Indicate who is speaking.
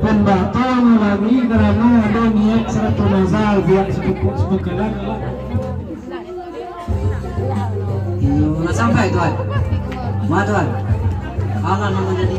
Speaker 1: Pembaton lagi karena ada niat satu nazar biar sepekalan.
Speaker 2: Iya, sampai tuan. Ma tuan. Aman menjadi